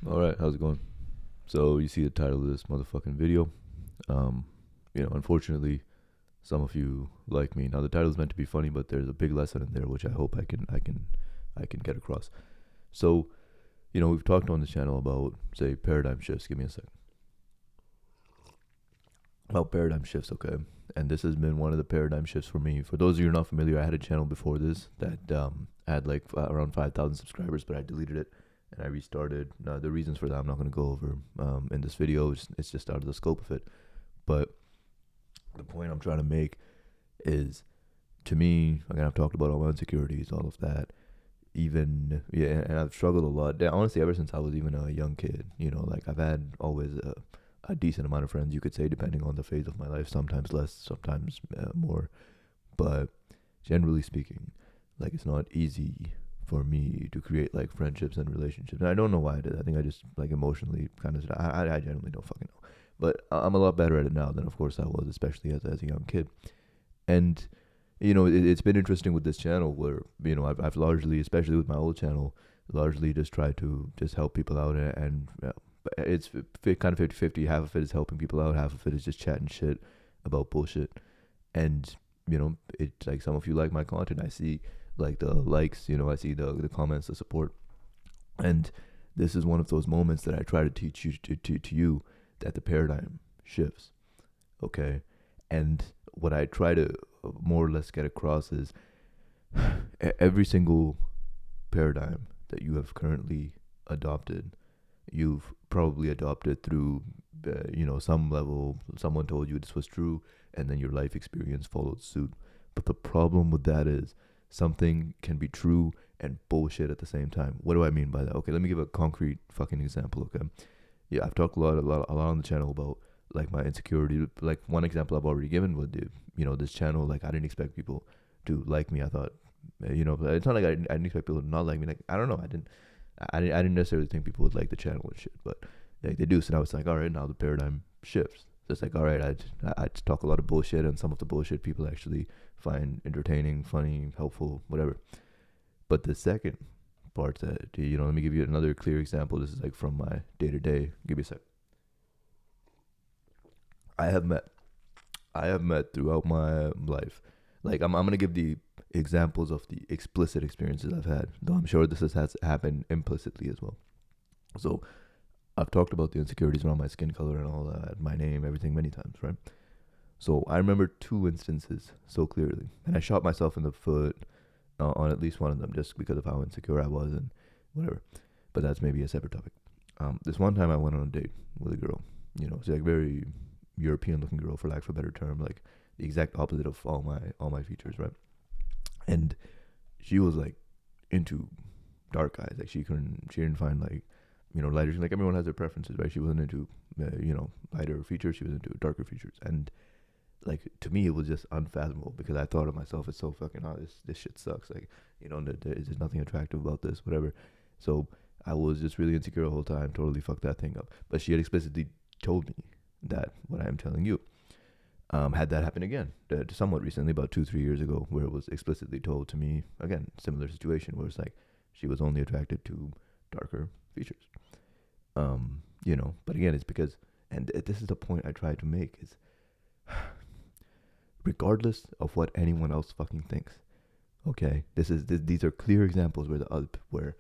All right, how's it going? So you see the title of this motherfucking video. Um, Unfortunately, some of you like me. Now the title is meant to be funny, but there's a big lesson in there, which I hope I can get across. So we've talked on this channel about say paradigm shifts. Give me a second. About paradigm shifts, okay. And this has been one of the paradigm shifts for me. For those of you who are not familiar, I had a channel before this that had like around 5,000 subscribers, but I deleted it and I restarted. Now, the reasons for that I'm not going to go over in this video. It's just out of the scope of it. But the point I'm trying to make is, to me, again, I've talked about all my insecurities, all of that. Even yeah, and I've struggled a lot. Honestly, ever since I was even a young kid, like I've had always a decent amount of friends, you could say, depending on the phase of my life. Sometimes less, sometimes more. But generally speaking, like it's not easy for me to create like friendships and relationships. And I don't know why I did. I think I just like emotionally kind of. I genuinely don't fucking know. But I'm a lot better at it now than, of course, I was, especially as a young kid. And it's been interesting with this channel where I've largely, especially with my old channel, largely just tried to just help people out, and it's kind of 50-50. Half of it is helping people out, half of it is just chatting shit about bullshit. And it's like some of you like my content. I see like the likes, I see the comments, the support. And this is one of those moments that I try to teach you to you that the paradigm shifts, okay. And what I try to more or less get across is every single paradigm that you have currently adopted, you've probably adopted through some level. Someone told you this was true, and then your life experience followed suit. But the problem with that is something can be true and bullshit at the same time. What do I mean by that? Okay, let me give a concrete fucking example. Okay, yeah, I've talked a lot on the channel about like my insecurity. Like one example I've already given with this channel. Like I didn't expect people to like me. I thought, it's not like I didn't expect people to not like me. Like I don't know, I didn't necessarily think people would like the channel and shit, but like they do. So now it's like, all right, now the paradigm shifts. So it's like, all right, I just talk a lot of bullshit, and some of the bullshit people actually find entertaining, funny, helpful, whatever. But the second part that let me give you another clear example. This is like from my day to day. Give me a sec. I have met I have met throughout my life. Like I'm gonna give the examples of the explicit experiences I've had, though I'm sure this has happened implicitly as well. So I've talked about the insecurities around my skin color and all that, my name, everything many times, right? So I remember two instances so clearly, and I shot myself in the foot on at least one of them just because of how insecure I was and whatever. But that's maybe a separate topic. This one time I went on a date with a girl. She's like very European looking girl, for lack of a better term, like the exact opposite of all my features, right? And she was like into dark eyes. Like she didn't find like lighter. Like everyone has their preferences, right? She wasn't into lighter features. She was into darker features, and like to me it was just unfathomable because I thought of myself as so fucking hot. This shit sucks. Like there's nothing attractive about this, whatever. So I was just really insecure the whole time. Totally fucked that thing up. But she had explicitly told me that what I am telling you. Had that happen again, somewhat recently, about 2-3 years ago, where it was explicitly told to me again, similar situation, where it's like she was only attracted to darker features. But again, it's because, and this is the point I try to make, is regardless of what anyone else fucking thinks, okay, these are clear examples where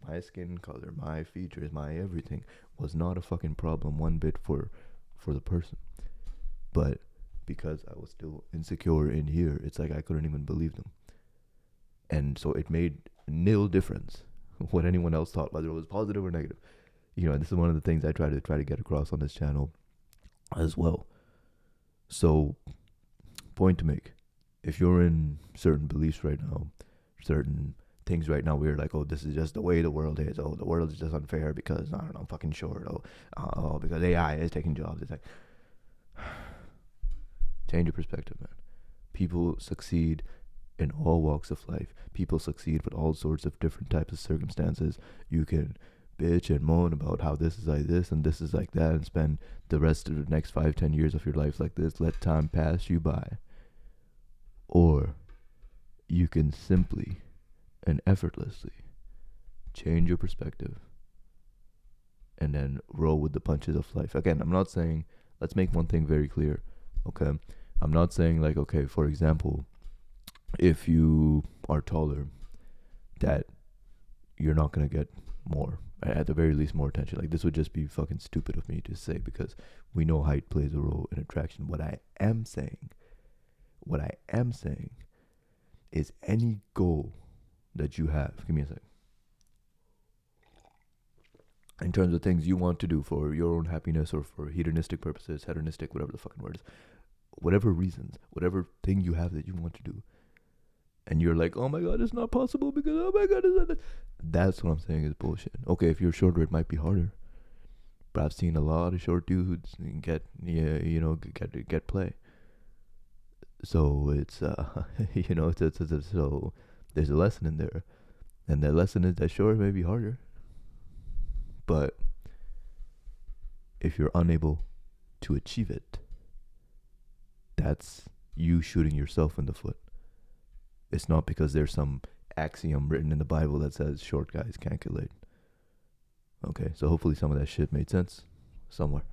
my skin color, my features, my everything was not a fucking problem one bit for the person, but because I was still insecure in here, it's like I couldn't even believe them. And so it made nil difference what anyone else thought, whether it was positive or negative. And this is one of the things I try to get across on this channel as well. So, point to make. If you're in certain beliefs right now, certain things right now where you're like, oh, this is just the way the world is. Oh, the world is just unfair because, I don't know, I'm fucking short. Oh, because AI is taking jobs. It's like, change your perspective, man. People succeed in all walks of life. People succeed with all sorts of different types of circumstances. You can bitch and moan about how this is like this and this is like that and spend the rest of the next 5-10 years of your life like this. Let time pass you by. Or you can simply and effortlessly change your perspective and then roll with the punches of life. Again, I'm not saying, let's make one thing very clear, okay? I'm not saying like, okay, for example, if you are taller, that you're not gonna get more, at the very least, more attention. Like, this would just be fucking stupid of me to say, because we know height plays a role in attraction. What I am saying is any goal that you have, give me a second, in terms of things you want to do for your own happiness or for hedonistic purposes, hedonistic, whatever the fucking word is, whatever reasons, whatever thing you have that you want to do, and you're like, oh my god, it's not possible because, oh my god, that's what I'm saying is bullshit. Okay, if you're shorter, it might be harder, but I've seen a lot of short dudes get, yeah, get play. So it's so there's a lesson in there, and that lesson is that short may be harder, but if you're unable to achieve it, that's you shooting yourself in the foot. It's not because there's some axiom written in the Bible that says short guys can't get laid. Okay, so hopefully some of that shit made sense somewhere.